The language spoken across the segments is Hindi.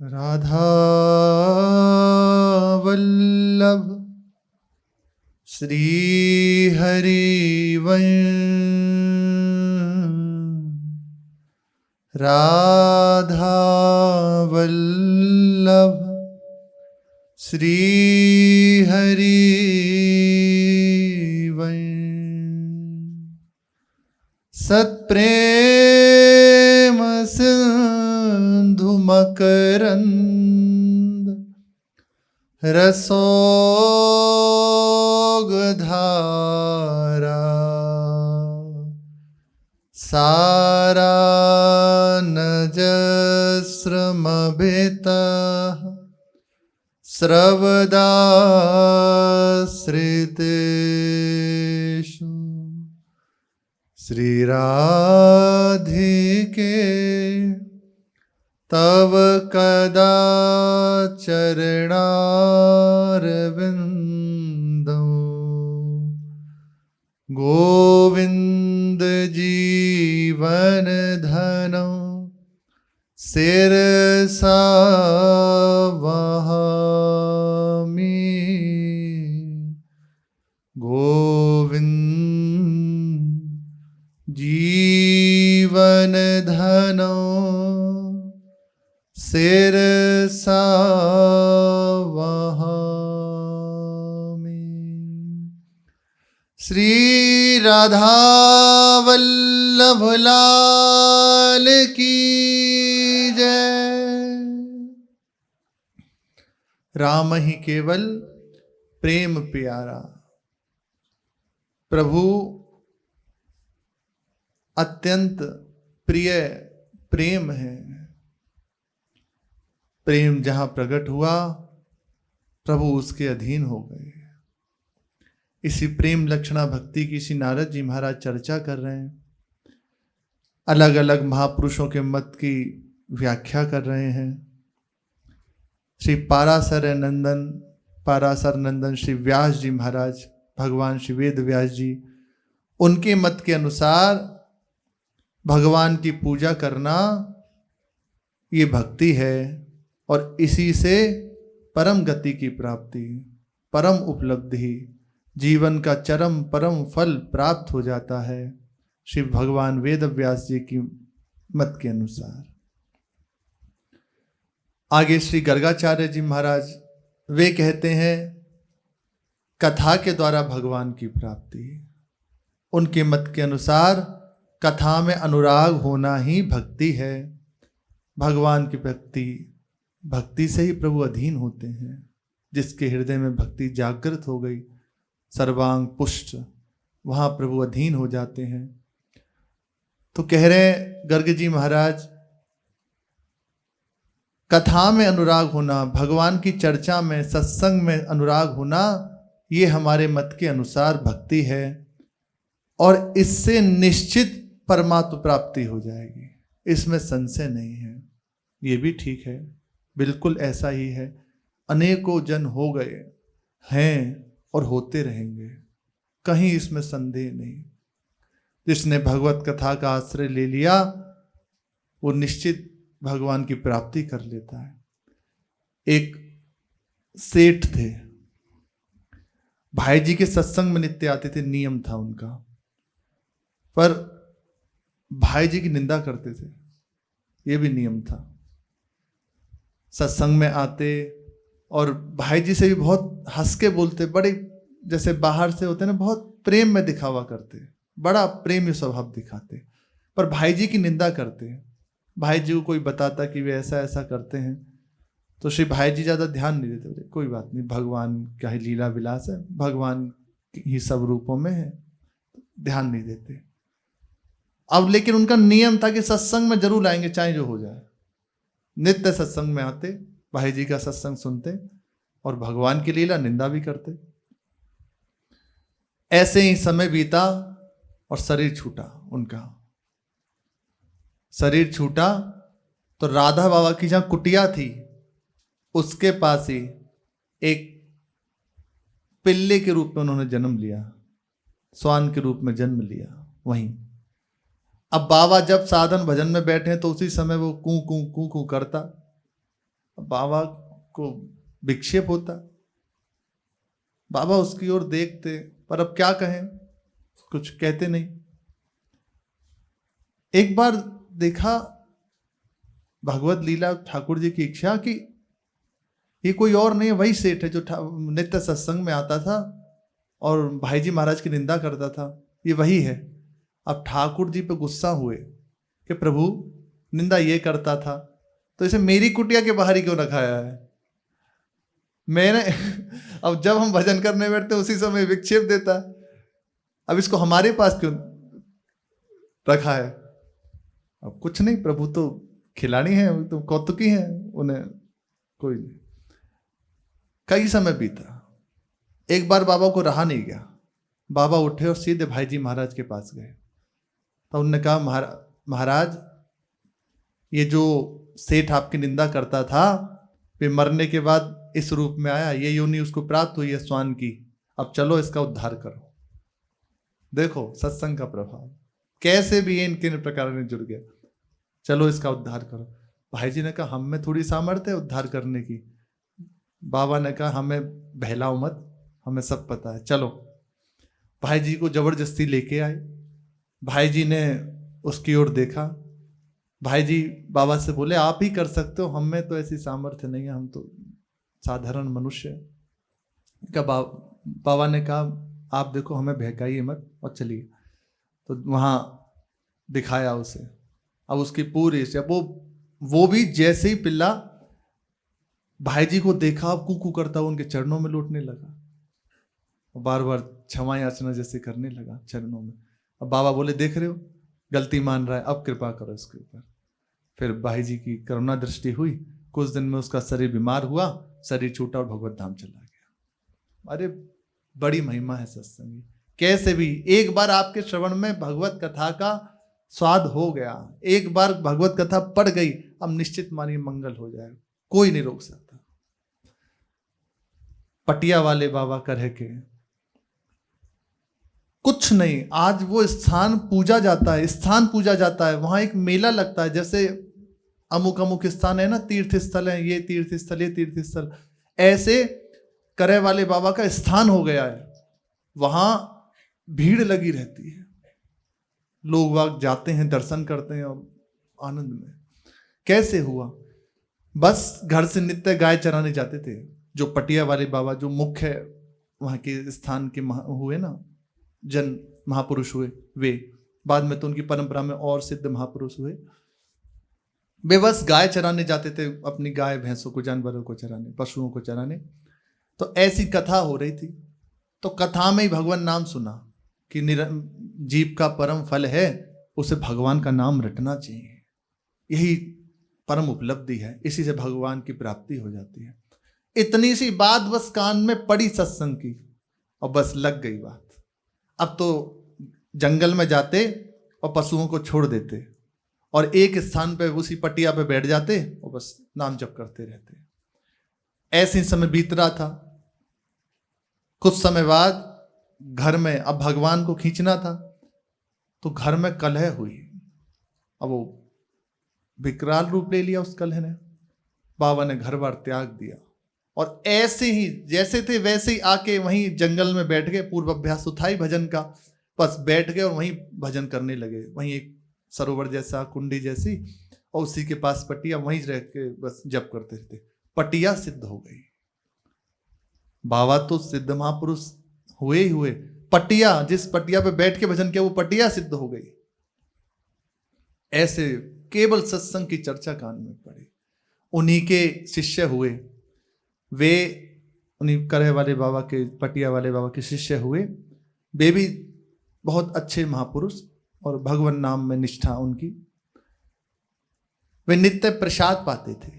राधा वल्लभ श्री हरिवंश। राधा वल्लभ श्री हरिवंश। सत्प्रेम सिंधु मकरंद रसोगधारा सारानजस्रमभितः स्रवदाश्रितेषु श्री राधिके तव कदा चरणारविंदो गोविंद जीवन धनो शिरसा वहामि। गोविंद जीवन धनो शिरसा वहामि। श्री राधा वल्लभ लाल की जय। राम ही केवल प्रेम प्यारा। प्रभु अत्यंत प्रिय प्रेम है। प्रेम जहां प्रकट हुआ प्रभु उसके अधीन हो गए। इसी प्रेम लक्षणा भक्ति की श्री नारद जी महाराज चर्चा कर रहे हैं। अलग अलग महापुरुषों के मत की व्याख्या कर रहे हैं। श्री पाराशर नंदन श्री व्यास जी महाराज, भगवान श्री वेद व्यास जी, उनके मत के अनुसार भगवान की पूजा करना ये भक्ति है और इसी से परम गति की प्राप्ति, परम उपलब्धि, जीवन का चरम परम फल प्राप्त हो जाता है श्री भगवान वेद व्यास जी की मत के अनुसार। आगे श्री गर्गाचार्य जी महाराज वे कहते हैं कथा के द्वारा भगवान की प्राप्ति। उनके मत के अनुसार कथा में अनुराग होना ही भक्ति है। भगवान की भक्ति से ही प्रभु अधीन होते हैं। जिसके हृदय में भक्ति जागृत हो गई, सर्वांग पुष्ट, वहां प्रभु अधीन हो जाते हैं। तो कह रहे गर्ग जी महाराज, कथा में अनुराग होना, भगवान की चर्चा में, सत्संग में अनुराग होना, ये हमारे मत के अनुसार भक्ति है और इससे निश्चित परमात्म प्राप्ति हो जाएगी, इसमें संशय नहीं है। ये भी ठीक है, बिल्कुल ऐसा ही है। अनेकों जन हो गए हैं और होते रहेंगे, कहीं इसमें संदेह नहीं। जिसने भगवत कथा का आश्रय ले लिया वो निश्चित भगवान की प्राप्ति कर लेता है। एक सेठ थे, भाई जी के सत्संग में नित्य आते थे, नियम था उनका, पर भाई जी की निंदा करते थे, ये भी नियम था। सत्संग में आते और भाई जी से भी बहुत हंस के बोलते, बड़े जैसे बाहर से होते ना, बहुत प्रेम में दिखावा करते, बड़ा प्रेमी स्वभाव दिखाते, पर भाई जी की निंदा करते। भाई जी को कोई बताता कि वे ऐसा ऐसा करते हैं तो श्री भाई जी ज़्यादा ध्यान नहीं देते, कोई बात नहीं, भगवान का ही लीला विलास है, भगवान ही सब रूपों में है, ध्यान नहीं देते। अब लेकिन उनका नियम था कि सत्संग में जरूर आएंगे चाहे जो हो जाए। नित्य सत्संग में आते, भाई जी का सत्संग सुनते और भगवान की लीला निंदा भी करते। ऐसे ही समय बीता और शरीर छूटा उनका। शरीर छूटा तो राधा बाबा की जहां कुटिया थी उसके पास ही एक पिल्ले के रूप में उन्होंने जन्म लिया, स्वान के रूप में जन्म लिया वहीं। अब बाबा जब साधन भजन में बैठे तो उसी समय वो कू कू कू कू करता बाबा को विक्षेप होता, बाबा उसकी ओर देखते, पर अब क्या कहें, कुछ कहते नहीं। एक बार देखा भगवत लीला ठाकुर जी की इच्छा कि ये कोई और नहीं है, वही सेठ है जो नित्य सत्संग में आता था और भाई जी महाराज की निंदा करता था, ये वही है। अब ठाकुर जी पे गुस्सा हुए कि प्रभु निंदा ये करता था तो इसे मेरी कुटिया के बाहर ही क्यों रखाया है मैंने। अब जब हम भजन करने बैठते उसी समय विक्षेप देता है, अब इसको हमारे पास क्यों रखा है। अब कुछ नहीं, प्रभु तो खिलाड़ी हैं, तो कौतुकी हैं, उन्हें कोई नहीं। कई समय बीता, एक बार बाबा को रहा नहीं गया, बाबा उठे और सीधे भाई जी महाराज के पास गए। तो उन्होंने कहा महाराज ये जो सेठ आपकी निंदा करता था वे मरने के बाद इस रूप में आया, ये योनि उसको प्राप्त हुई है स्वान की, अब चलो इसका उद्धार करो। देखो सत्संग का प्रभाव कैसे भी इनके प्रकार में जुड़ गया, चलो इसका उद्धार करो। भाई जी ने कहा हम में थोड़ी सामर्थ्य है उद्धार करने की। बाबा ने कहा हमें बहलाओ मत, हमें सब पता है, चलो। भाई जी को जबरदस्ती लेके आए। भाई जी ने उसकी ओर देखा, भाई जी बाबा से बोले आप ही कर सकते हो, हम में तो ऐसी सामर्थ्य नहीं है, हम तो साधारण मनुष्य है। बाबा ने कहा आप देखो हमें बहकाइए मत और चलिए। तो वहाँ दिखाया उसे, अब उसकी पूरी से वो भी जैसे ही पिल्ला भाई जी को देखा कूकू करता हुआ उनके चरणों में लौटने लगा, बार बार क्षमा याचना जैसे करने लगा चरणों में। अब बाबा बोले देख रहे हो गलती मान रहा है, अब कृपा करो इसके ऊपर। फिर भाई जी की करुणा दृष्टि हुई, कुछ दिन में उसका शरीर बीमार हुआ, शरीर छूटा और भगवत धाम चला गया। अरे बड़ी महिमा है सत्संग, कैसे भी एक बार आपके श्रवण में भगवत कथा का स्वाद हो गया, एक बार भगवत कथा पढ़ गई, अब निश्चित मानिए मंगल हो जाए, कोई नहीं रोक सकता। पटिया वाले बाबा कह के कुछ नहीं, आज वो स्थान पूजा जाता है, स्थान पूजा जाता है, वहां एक मेला लगता है, जैसे अमुक अमुक स्थान है ना, तीर्थ स्थल है, ये तीर्थ स्थल, ये तीर्थ स्थल, ऐसे करे वाले बाबा का स्थान हो गया है। वहां भीड़ लगी रहती है, लोग वाग जाते हैं, दर्शन करते हैं और आनंद में। कैसे हुआ, बस घर से नित्य गाय चराने जाते थे जो पटिया वाले बाबा, जो मुख्य वहां के स्थान के हुए ना जन महापुरुष हुए, वे बाद में तो उनकी परंपरा में और सिद्ध महापुरुष हुए। वे बस गाय चराने जाते थे, अपनी गाय भैंसों को, जानवरों को चराने, पशुओं को चराने। तो ऐसी कथा हो रही थी, तो कथा में ही भगवान नाम सुना कि जीव का परम फल है उसे भगवान का नाम रटना चाहिए, यही परम उपलब्धि है, इसी से भगवान की प्राप्ति हो जाती है। इतनी सी बात बस कान में पड़ी सत्संग की और बस लग गई बात। अब तो जंगल में जाते और पशुओं को छोड़ देते और एक स्थान पे उसी पटिया पे बैठ जाते और बस नाम जप करते रहते। ऐसे समय बीत रहा था। कुछ समय बाद घर में अब भगवान को खींचना था, तो घर में कलह हुई। अब वो विकराल रूप ले लिया उस कलह ने। बाबा ने घर बार त्याग दिया और ऐसे ही जैसे थे वैसे ही आके वहीं जंगल में बैठ गए। पूर्व अभ्यास उठाई भजन का, बस बैठ गए और वहीं भजन करने लगे। वहीं एक सरोवर जैसा, कुंडी जैसी, और उसी के पास पटिया, वहीं रह के बस जप करते थे। पटिया सिद्ध हो गई। बाबा तो सिद्ध महापुरुष हुए ही हुए, पटिया, जिस पटिया पे बैठ के भजन किया वो पटिया सिद्ध हो गई। ऐसे केवल सत्संग की चर्चा कान में पड़ी। उन्हीं के शिष्य हुए, वे उन्हीं करे वाले बाबा के, पटिया वाले बाबा के शिष्य हुए। वे भी बहुत अच्छे महापुरुष और भगवान नाम में निष्ठा उनकी। वे नित्य प्रसाद पाते थे।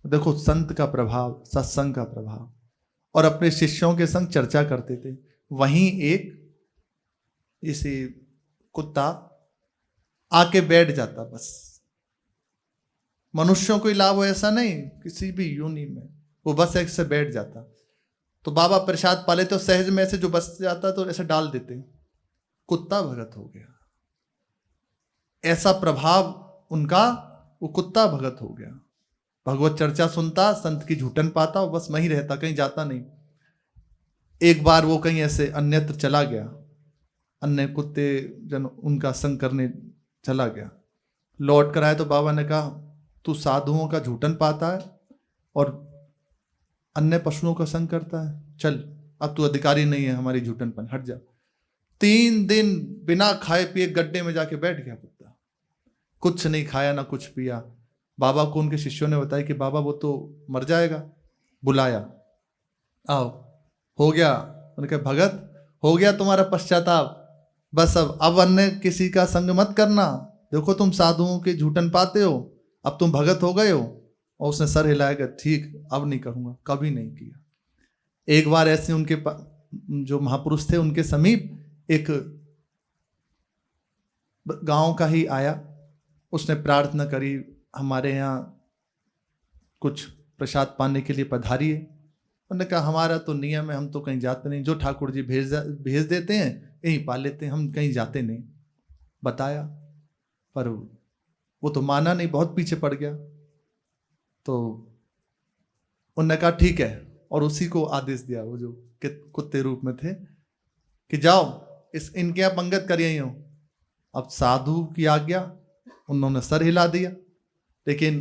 देखो संत का प्रभाव, सत्संग का प्रभाव, और अपने शिष्यों के संग चर्चा करते थे। वहीं एक इसे कुत्ता आके बैठ जाता, बस मनुष्यों को ही लाभ हो ऐसा नहीं, किसी भी योनि में वो बस ऐसे बैठ जाता। तो बाबा प्रसाद पा लेते, तो सहज में से जो बस जाता तो ऐसे डाल देते, कुत्ता भगत हो गया। ऐसा प्रभाव उनका, वो कुत्ता भगत हो गया। भगवत चर्चा सुनता, संत की झूठन पाता और बस वहीं रहता, कहीं जाता नहीं। एक बार वो कहीं ऐसे अन्यत्र चला गया, अन्य कुत्ते जन उनका संग करने चला गया। लौट कर आए तो बाबा ने कहा, तू साधुओं का झूठन पाता है और अन्य पशुओं का संग करता है, चल अब तू अधिकारी नहीं है हमारी झूठन पर, हट जा। 3 दिन बिना खाए पिए गड्ढे में जाके बैठ गया कुत्ता, कुछ नहीं खाया ना कुछ पिया। बाबा को उनके शिष्यों ने बताया कि बाबा वो तो मर जाएगा। बुलाया, आओ, हो गया। उन्होंने कहा, भगत हो गया तुम्हारा पश्चाताप, बस अब अन्य किसी का संग मत करना, देखो तुम साधुओं के झूठन पाते हो, अब तुम भगत हो गए हो। और उसने सर हिलाया, ठीक अब नहीं करूँगा, कभी नहीं किया। एक बार ऐसे उनके जो महापुरुष थे उनके समीप एक गांव का ही आया, उसने प्रार्थना करी, हमारे यहाँ कुछ प्रसाद पाने के लिए पधारिए। उन्होंने कहा, हमारा तो नियम है, हम तो कहीं जाते नहीं, जो ठाकुर जी भेज देते हैं यहीं पा लेते हैं, हम कहीं जाते नहीं। बताया, पर वो तो माना नहीं, बहुत पीछे पड़ गया। तो उन्होंने कहा ठीक है, और उसी को आदेश दिया, वो जो कुत्ते रूप में थे, कि जाओ इनके यहाँ पंगत करिए हो। अब साधु की आज्ञा, उन्होंने सर हिला दिया, लेकिन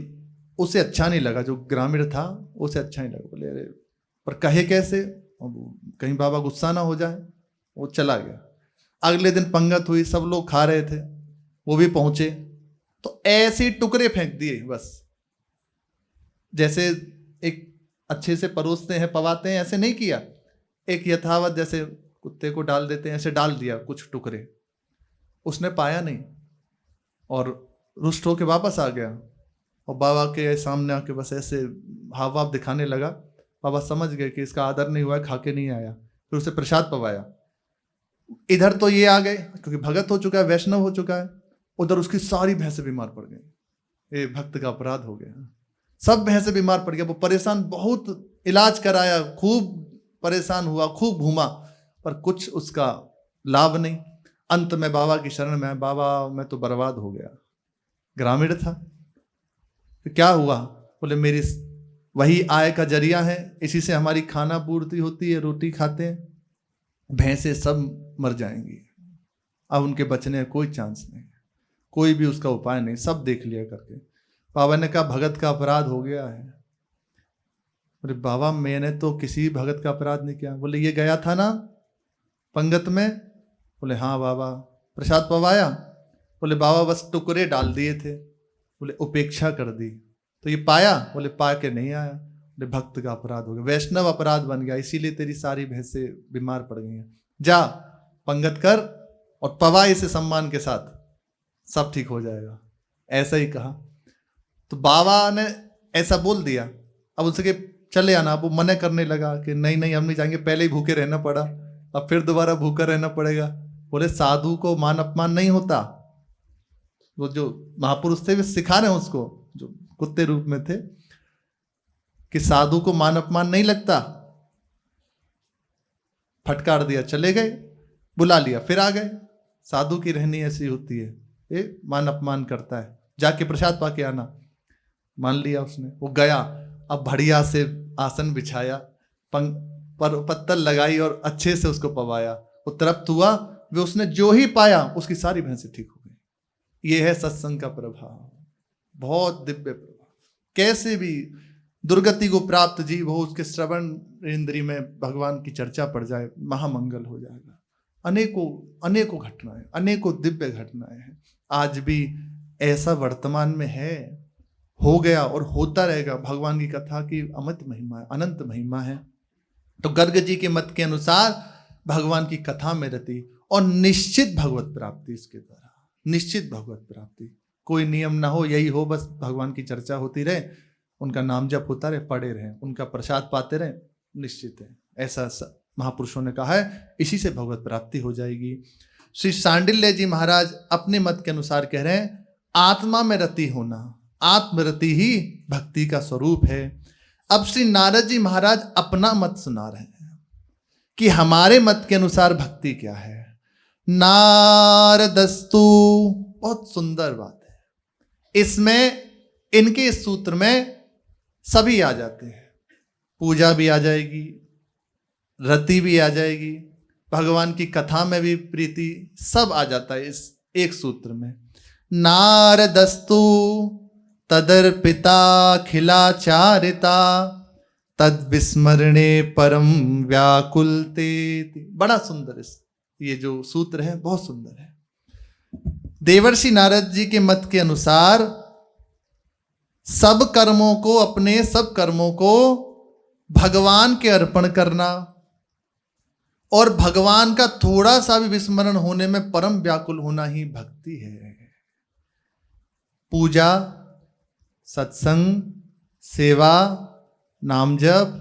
उसे अच्छा नहीं लगा, जो ग्रामीण था उसे अच्छा नहीं लगा। बोले अरे पर कहे कैसे, कहीं बाबा गुस्सा ना हो जाए। वो चला गया। अगले दिन पंगत हुई, सब लोग खा रहे थे, वो भी पहुंचे, तो ऐसे टुकड़े फेंक दिए, बस जैसे एक अच्छे से परोसते हैं पवाते हैं, ऐसे नहीं किया, एक यथावत जैसे कुत्ते को डाल देते हैं ऐसे डाल दिया कुछ टुकड़े। उसने पाया नहीं और रुष्ट होके वापस आ गया, और बाबा के सामने आके बस ऐसे हाव भाव दिखाने लगा। बाबा समझ गए कि इसका आदर नहीं हुआ है, खा के नहीं आया, फिर उसे प्रसाद पवाया। इधर तो ये आ गए क्योंकि भगत हो चुका है, वैष्णव हो चुका है, उधर उसकी सारी भैंसें बीमार पड़ गई। ये भक्त का अपराध हो गया, सब भैंसें बीमार पड़ गया। वो परेशान, बहुत इलाज कराया, खूब परेशान हुआ, खूब घूमा, पर कुछ उसका लाभ नहीं। अंत में बाबा की शरण में, बाबा मैं तो बर्बाद हो गया। ग्रामीण था, तो क्या हुआ? बोले मेरी वही आय का जरिया है, इसी से हमारी खाना पूर्ति होती है, रोटी खाते हैं, भैंसें सब मर जाएंगी, अब उनके बचने का कोई चांस नहीं, कोई भी उसका उपाय नहीं, सब देख लिया करके। बाबा ने कहा भगत का अपराध हो गया है। अरे बाबा मैंने तो किसी भगत का अपराध नहीं किया। बोले ये गया था ना पंगत में? बोले हाँ बाबा। प्रसाद पवाया? बोले बाबा बस टुकड़े डाल दिए थे। बोले उपेक्षा कर दी तो ये पाया? बोले पा के नहीं आया। बोले भक्त का अपराध हो गया, वैष्णव अपराध बन गया, इसीलिए तेरी सारी भैंसें बीमार पड़ गई हैं। जा पंगत कर और पवा इसे सम्मान के साथ, सब ठीक हो जाएगा। ऐसा ही कहा। तो बाबा ने ऐसा बोल दिया। अब उसके चले आना, अब वो मना करने लगा कि नहीं नहीं हम नहीं जाएंगे, पहले ही भूखे रहना पड़ा, अब फिर दोबारा भूखा रहना पड़ेगा। बोले साधु को मान अपमान नहीं होता। वो जो महापुरुष थे वे सिखा रहे हैं उसको, जो कुत्ते रूप में थे, कि साधु को मान अपमान नहीं लगता। फटकार दिया, चले गए, बुला लिया, फिर आ गए। साधु की रहनी ऐसी होती है, ये मान अपमान करता है, जाके प्रसाद पाके आना। मान लिया उसने, वो गया, अब बढ़िया से आसन बिछाया, पर पत्तल लगाई और अच्छे से उसको पवाया। वो तृप्त हुआ, वे उसने जो ही पाया उसकी सारी भैंसें ठीक हो गई। ये है सत्संग का प्रभाव, बहुत दिव्य प्रभाव। कैसे भी दुर्गति को प्राप्त जीव हो, उसके श्रवण इंद्रिय में भगवान की चर्चा पड़ जाए, महामंगल हो जाएगा। अनेकों अनेकों घटनाएं, अनेकों दिव्य घटनाएं हैं। आज भी ऐसा वर्तमान में है, हो गया और होता रहेगा। भगवान की कथा की अमित महिमा है, अनंत महिमा है। तो गर्ग जी के मत के अनुसार भगवान की कथा में रति और निश्चित भगवत प्राप्ति, इसके द्वारा निश्चित भगवत प्राप्ति। कोई नियम ना हो, यही हो बस भगवान की चर्चा होती रहे, उनका नाम जप होता रहे, पढ़े रहे, उनका प्रसाद पाते रहे, निश्चित है। ऐसा महापुरुषों ने कहा है, इसी से भगवत प्राप्ति हो जाएगी। श्री सांडिल्य जी महाराज अपने मत के अनुसार कह रहे हैं, आत्मा में रति होना, आत्मरति ही भक्ति का स्वरूप है। अब श्री नारद जी महाराज अपना मत सुना रहे हैं कि हमारे मत के अनुसार भक्ति क्या है। नारदस्तु, बहुत सुंदर बात है इसमें, इनके इस सूत्र में सभी आ जाते हैं, पूजा भी आ जाएगी, रति भी आ जाएगी, भगवान की कथा में भी प्रीति, सब आ जाता है इस एक सूत्र में। नारदस्तु तदर्पिता खिलाचारिता तद विस्मरणे परम व्याकुलते। बड़ा सुंदर ये जो सूत्र है बहुत सुंदर है। देवर्षि नारद जी के मत के अनुसार सब कर्मों को, अपने सब कर्मों को भगवान के अर्पण करना और भगवान का थोड़ा सा भी विस्मरण होने में परम व्याकुल होना ही भक्ति है। पूजा, सत्संग, सेवा, नाम जप,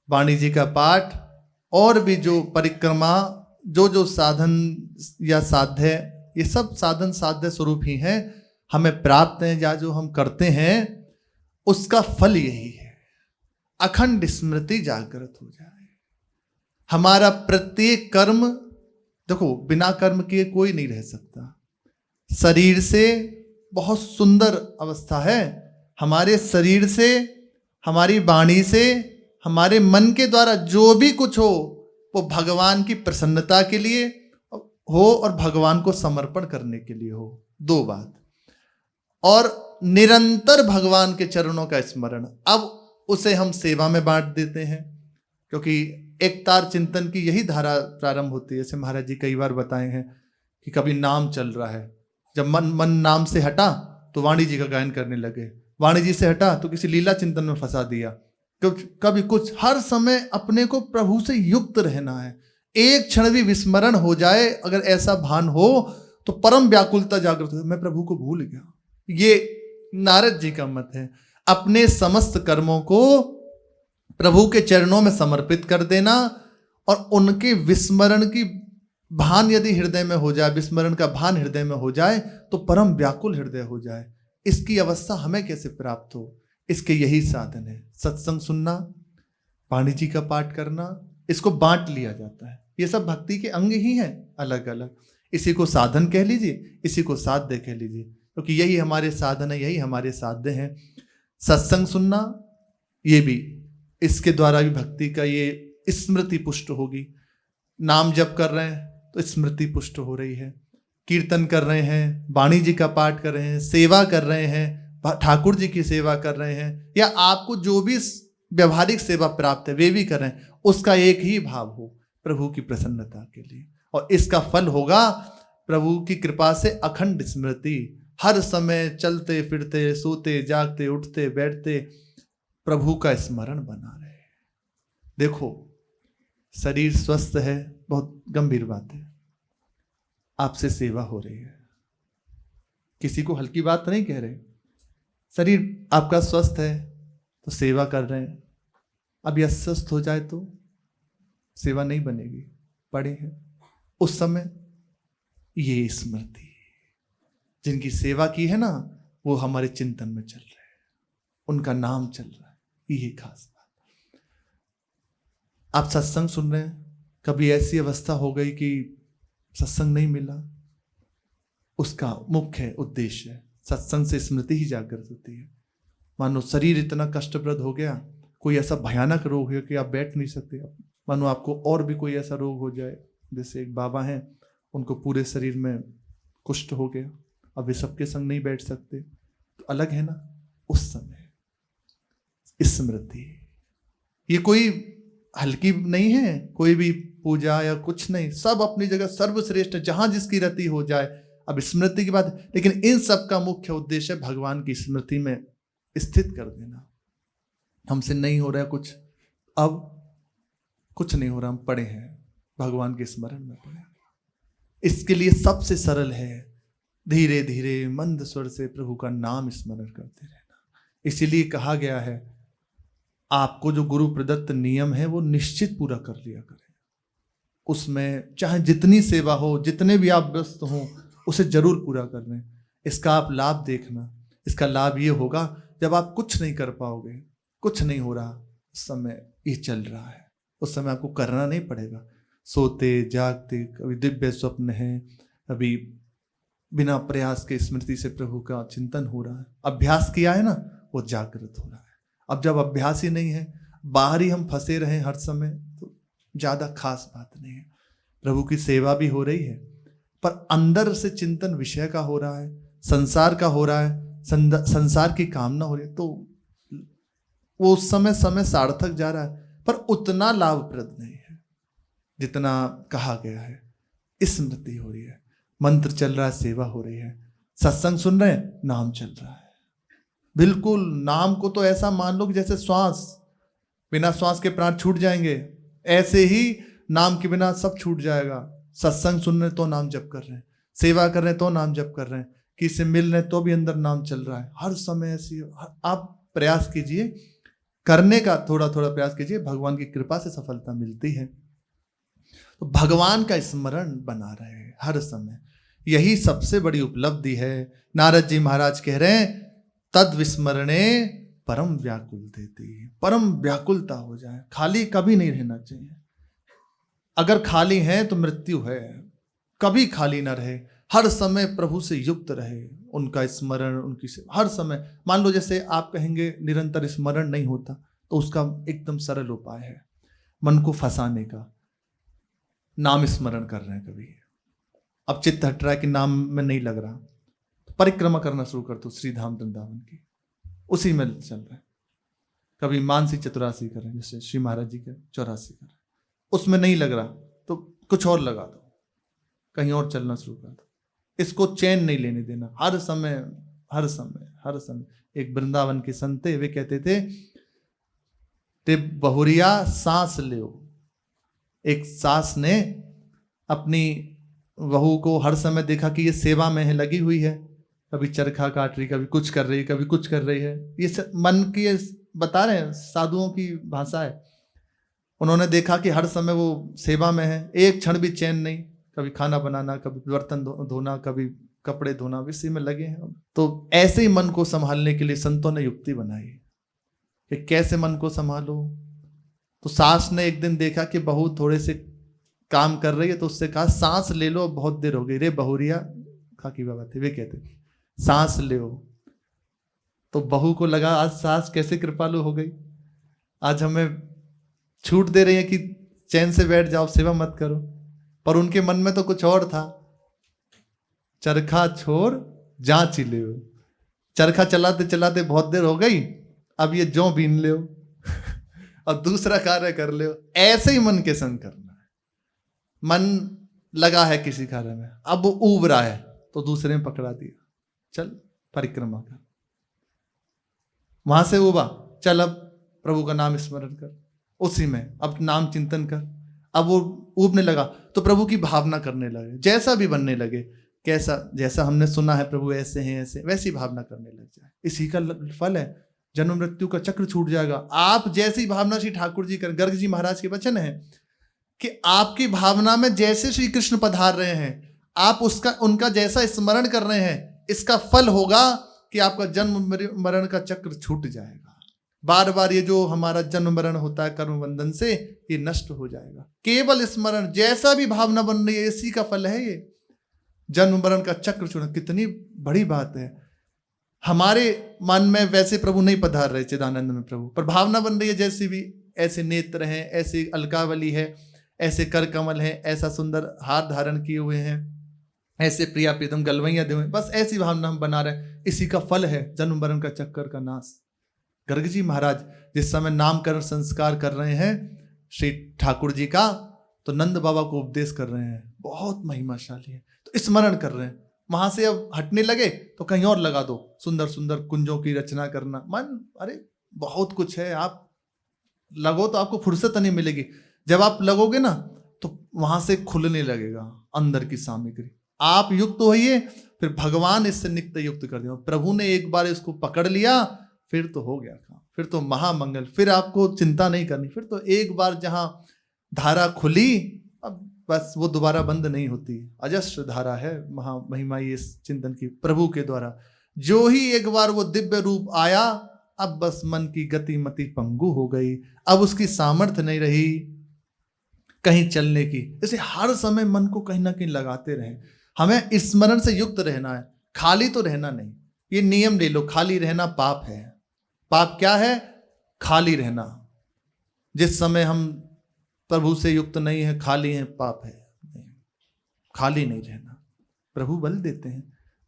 वाणी जी का पाठ और भी जो परिक्रमा, जो साधन या साध्य, ये सब साधन साध्य स्वरूप ही हैं, हमें प्राप्त हैं, या जो हम करते हैं उसका फल यही है, अखंड स्मृति जागृत हो जाए। हमारा प्रत्येक कर्म, देखो बिना कर्म किए कोई नहीं रह सकता। शरीर से बहुत सुंदर अवस्था है, हमारे शरीर से, हमारी वाणी से, हमारे मन के द्वारा जो भी कुछ हो वो भगवान की प्रसन्नता के लिए हो और भगवान को समर्पण करने के लिए हो, दो बात। और निरंतर भगवान के चरणों का स्मरण, अब उसे हम सेवा में बांट देते हैं, क्योंकि एक तार चिंतन की यही धारा प्रारंभ होती है। जैसे महाराज जी कई बार बताए हैं कि कभी नाम चल रहा है, जब मन नाम से हटा तो वाणी जी का गायन करने लगे, वाणी जी से हटा तो किसी लीला चिंतन में फंसा दिया, कभी कुछ। हर समय अपने को प्रभु से युक्त रहना है। एक क्षण भी विस्मरण हो जाए, अगर ऐसा भान हो तो परम व्याकुलता जागृत हो, मैं प्रभु को भूल गया। ये नारद जी का मत है। अपने समस्त कर्मों को प्रभु के चरणों में समर्पित कर देना और उनके विस्मरण की भान यदि हृदय में हो जाए, विस्मरण का भान हृदय में हो जाए तो परम व्याकुल हृदय हो जाए। इसकी अवस्था हमें कैसे प्राप्त हो, इसके यही साधन है। सत्संग सुनना, वाणी जी का पाठ करना, इसको बांट लिया जाता है। ये सब भक्ति के अंग ही हैं अलग अलग। इसी को साधन कह लीजिए, इसी को साध्य कह लीजिए, क्योंकि यही हमारे साधन है, यही हमारे साध्य हैं। सत्संग सुनना, ये भी, इसके द्वारा भी भक्ति का ये स्मृति पुष्ट होगी। नाम जप कर रहे हैं तो स्मृति पुष्ट हो रही है, कीर्तन कर रहे हैं, वाणी जी का पाठ कर रहे हैं, सेवा कर रहे हैं, ठाकुर जी की सेवा कर रहे हैं, या आपको जो भी व्यवहारिक सेवा प्राप्त है वे भी कर रहे हैं, उसका एक ही भाव हो, प्रभु की प्रसन्नता के लिए। और इसका फल होगा प्रभु की कृपा से अखंड स्मृति। हर समय चलते फिरते, सोते जागते, उठते बैठते प्रभु का स्मरण बना रहे। देखो शरीर स्वस्थ है, बहुत गंभीर बात है, आपसे सेवा हो रही है, किसी को हल्की बात नहीं कह रहे। शरीर आपका स्वस्थ है तो सेवा कर रहे हैं, अब यह अस्वस्थ हो जाए तो सेवा नहीं बनेगी। पड़े हैं उस समय ये स्मृति, जिनकी सेवा की है ना वो हमारे चिंतन में चल रहे हैं, उनका नाम चल रहा है, ये खास बात। आप सत्संग सुन रहे हैं, कभी ऐसी अवस्था हो गई कि सत्संग नहीं मिला, उसका मुख्य उद्देश्य है सत्संग से स्मृति ही जागृत होती है। मानो शरीर इतना कष्टप्रद हो गया, कोई ऐसा भयानक रोग है कि आप बैठ नहीं सकते, मानो आपको और भी कोई ऐसा रोग हो जाए। जैसे एक बाबा हैं, उनको पूरे शरीर में कुष्ठ हो गया, अब वे सबके संग नहीं बैठ सकते, तो अलग है ना। उस समय स्मृति, ये कोई हल्की नहीं है, कोई भी पूजा या कुछ नहीं, सब अपनी जगह सर्वश्रेष्ठ, जहां जिसकी रति हो जाए। अब स्मृति की बात, लेकिन इन सब का मुख्य उद्देश्य भगवान की स्मृति में स्थित कर देना। हमसे नहीं हो रहा कुछ, अब कुछ नहीं हो रहा, हम पड़े हैं भगवान के स्मरण में पड़े। इसके लिए सबसे सरल है धीरे धीरे मंद स्वर से प्रभु का नाम स्मरण करते रहना। इसीलिए कहा गया है आपको जो गुरु प्रदत्त नियम है वो निश्चित पूरा कर लिया करें। उसमें चाहे जितनी सेवा हो, जितने भी आप व्यस्त हों, उसे जरूर पूरा कर लें। इसका आप लाभ देखना। इसका लाभ ये होगा जब आप कुछ नहीं कर पाओगे, कुछ नहीं हो रहा, उस समय ये चल रहा है, उस समय आपको करना नहीं पड़ेगा। सोते जागते कभी दिव्य स्वप्न है, कभी बिना प्रयास के स्मृति से प्रभु का चिंतन हो रहा है, अभ्यास किया है ना, वो जागृत हो रहा है। अब जब अभ्यास ही नहीं है, बाहर ही हम फंसे रहे हर समय, तो ज्यादा खास बात नहीं है। प्रभु की सेवा भी हो रही है, पर अंदर से चिंतन विषय का हो रहा है, संसार का हो रहा है, संसार की कामना हो रही है, तो वो उस समय समय सार्थक जा रहा है, पर उतना लाभप्रद नहीं है जितना कहा गया है। स्मृति हो रही है, मंत्र चल रहा है, सेवा हो रही है, सत्संग सुन रहे हैं, नाम चल रहा है। बिल्कुल नाम को तो ऐसा मान लो कि जैसे श्वास, बिना श्वास के प्राण छूट जाएंगे, ऐसे ही नाम के बिना सब छूट जाएगा। सत्संग सुन रहे तो नाम जप कर रहे हैं, सेवा कर रहे हैं तो नाम जप कर रहे हैं, किसी से मिल रहे तो भी अंदर नाम चल रहा है। हर समय ऐसी, आप प्रयास कीजिए, करने का थोड़ा थोड़ा प्रयास कीजिए, भगवान की कृपा से सफलता मिलती है। तो भगवान का स्मरण बना रहे हर समय, यही सबसे बड़ी उपलब्धि है। नारद जी महाराज कह रहे हैं, तद विस्मरणे परम व्याकुल देती, परम व्याकुलता हो जाए, खाली कभी नहीं रहना चाहिए। अगर खाली है तो मृत्यु है, कभी खाली ना रहे, हर समय प्रभु से युक्त रहे, उनका स्मरण, उनकी हर समय। मान लो जैसे आप कहेंगे निरंतर स्मरण नहीं होता, तो उसका एकदम सरल उपाय है मन को फंसाने का। नाम स्मरण कर रहे हैं, कभी अब चित्त हट रहा है कि नाम में नहीं लग रहा, तो परिक्रमा करना शुरू कर दो श्री धाम वृंदावन की, उसी में चल रहा है। कभी मानसी चतुरासी करें, जैसे श्री महाराज जी के 84 करें, उसमें नहीं लग रहा तो कुछ और लगा दो, कहीं और चलना शुरू कर दो। इसको चैन नहीं लेने देना, हर समय हर समय हर समय। एक वृंदावन के संत वे कहते थे, ते बहुरिया सांस ले। एक सास ने अपनी बहू को हर समय देखा कि ये सेवा में है, लगी हुई है, कभी चरखा काट रही, कभी कुछ कर रही, कभी कुछ कर रही है। ये मन की बता रहे हैं, साधुओं की भाषा है। उन्होंने देखा कि हर समय वो सेवा में है, एक क्षण भी चैन नहीं, कभी खाना बनाना, कभी बर्तन धोना, कभी कपड़े धोना, इसी में लगे हैं। तो ऐसे ही मन को संभालने के लिए संतों ने युक्ति बनाई कि कैसे मन को संभालो। तो सास ने एक दिन देखा कि बहू थोड़े से काम कर रही है, तो उससे कहा सांस ले लो, बहुत देर हो गई रे बहुरिया। खाकी बाबा थे, वे कहते सांस ले। तो बहू को लगा आज सास कैसे कृपालु हो गई, आज हमें छूट दे रही है कि चैन से बैठ जाओ, सेवा मत करो। पर उनके मन में तो कुछ और था, चरखा छोड़ जांच ले। चरखा चलाते चलाते बहुत देर हो गई, अब ये जौ बीन ले अब दूसरा कार्य कर ले। ऐसे ही मन के संग करना है। मन लगा है किसी कार्य में, अब वो ऊब रहा है तो दूसरे में पकड़ा दिया, चल परिक्रमा कर। वहां से ऊबा, चल अब प्रभु का नाम स्मरण कर, उसी में अब नाम चिंतन कर। अब वो ऊबने लगा तो प्रभु की भावना करने लगे, जैसा भी बनने लगे, कैसा जैसा हमने सुना है प्रभु ऐसे हैं ऐसे, वैसी भावना करने लग जाए। इसी का फल है, जन्म मृत्यु का चक्र छूट जाएगा। आप जैसी भावना श्री ठाकुर जी कर, गर्ग जी महाराज के वचन है कि आपकी भावना में जैसे श्री कृष्ण पधार रहे हैं, आप उसका उनका जैसा स्मरण कर रहे हैं, इसका फल होगा कि आपका जन्म मरण का चक्र छूट जाएगा। बार बार ये जो हमारा जन्म मरण होता है कर्म बंधन से, ये नष्ट हो जाएगा। केवल स्मरण, जैसा भी भावना बन रही है, इसी का फल है ये जन्म मरण का चक्र छूटना। कितनी बड़ी बात है। हमारे मन में वैसे प्रभु नहीं पधार रहे चिदानंद में प्रभु, पर भावना बन रही है जैसी भी, ऐसे नेत्र हैं, ऐसी अलकावली है, ऐसे कर कमल है, ऐसा सुंदर हाथ धारण किए हुए हैं, ऐसे प्रिया प्रीतम गलवैया दे हुए, बस ऐसी भावना हम बना रहे हैं। इसी का फल है जन्म मरण का चक्कर का नाश। गर्ग जी महाराज जिस समय नामकरण संस्कार कर रहे हैं श्री ठाकुर जी का, तो नंद बाबा को उपदेश कर रहे हैं, बहुत महिमाशाली है, तो स्मरण कर रहे हैं। वहां से अब हटने लगे तो कहीं और लगा दो, सुंदर सुंदर कुंजों की रचना करना। मन, अरे बहुत कुछ है, आप लगो तो आपको फुर्सत नहीं मिलेगी। जब आप लगोगे ना तो वहां से खुलने लगेगा अंदर की सामग्री। आप युक्त होइए, फिर भगवान इससे नित्य युक्त कर दिया। प्रभु ने एक बार इसको पकड़ लिया, फिर तो हो गया काम, फिर तो महामंगल, फिर आपको चिंता नहीं करनी। फिर तो एक बार जहां धारा खुली, अब बस वो दोबारा बंद नहीं होती। अजस्र धारा है महा महिमा इस चिंतन की प्रभु के द्वारा। जो ही एक बार वो दिव्य रूप आया, अब बस मन की गति मति पंगु हो गई, अब उसकी सामर्थ्य नहीं रही कहीं चलने की। इसे हर समय मन को कहीं ना कहीं लगाते रहे। हमें स्मरण से युक्त रहना है, खाली तो रहना नहीं। ये नियम ले लो, खाली रहना पाप है। पाप क्या है? खाली रहना। जिस समय हम प्रभु से युक्त नहीं है, खाली हैं, पाप है। नहीं, खाली नहीं रहना, प्रभु बल देते हैं।